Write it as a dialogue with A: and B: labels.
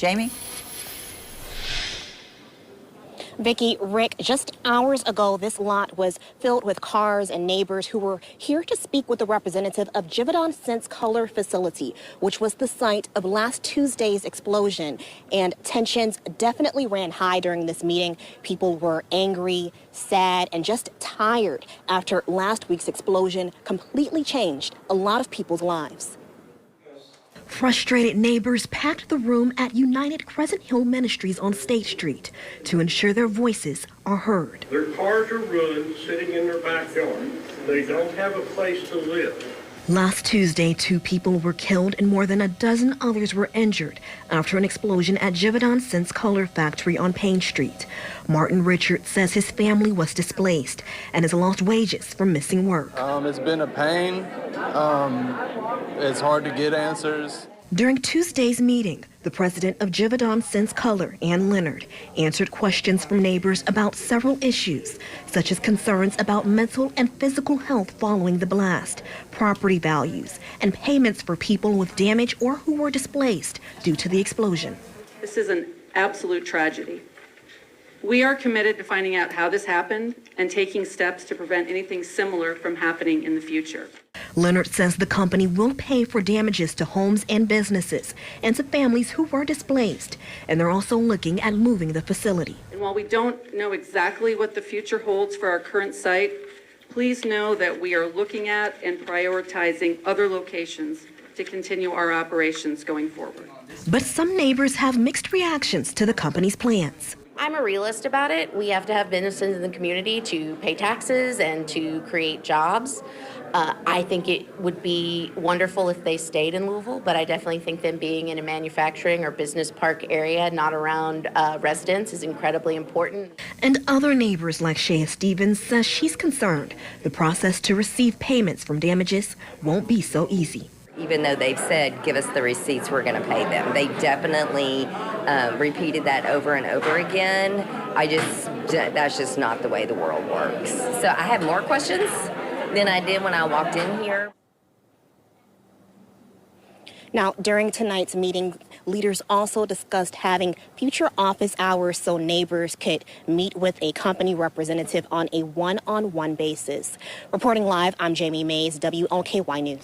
A: Jamie?
B: Vicki, Rick, just hours ago, this lot was filled with cars and neighbors who were here to speak with the representative of Givaudan Scents Color facility, which was the site of last Tuesday's explosion. And tensions definitely ran high during this meeting. People were angry, sad, and just tired after last week's explosion completely changed a lot of people's lives.
C: Frustrated neighbors packed the room at United Crescent Hill Ministries on State Street to ensure their voices are heard.
D: Their cars are ruined, sitting in their backyard. They don't have a place to live.
C: Last Tuesday, 2 people were killed and more than a dozen others were injured after an explosion at Givaudan Scents Color factory on Payne Street. Martin Richards says his family was displaced and has lost wages for missing work.
E: It's been a pain. It's hard to get answers.
C: During Tuesday's meeting, the president of Givaudan Scents Color, Ann Leonard, answered questions from neighbors about several issues, such as concerns about mental and physical health following the blast, property values, and payments for people with damage or who were displaced due to the explosion.
F: This is an absolute tragedy. We are committed to finding out how this happened and taking steps to prevent anything similar from happening in the future.
C: Leonard says the company will pay for damages to homes and businesses and to families who were displaced, and they're also looking at moving the facility.
F: And while we don't know exactly what the future holds for our current site, please know that we are looking at and prioritizing other locations to continue our operations going forward.
C: But some neighbors have mixed reactions to the company's plans.
G: I'm a realist about it. We have to have businesses in the community to pay taxes and to create jobs. I think it would be wonderful if they stayed in Louisville, but I definitely think them being in a manufacturing or business park area, not around residents, is incredibly important.
C: And other neighbors like Shea Stevens says she's concerned the process to receive payments from damages won't be so easy.
H: Even though they've said, give us the receipts, we're going to pay them. They definitely repeated that over and over again. That's just not the way the world works. So I have more questions than I did when I walked in here.
B: Now, during tonight's meeting, leaders also discussed having future office hours so neighbors could meet with a company representative on a one-on-one basis. Reporting live, I'm Jamie Mays, WLKY News.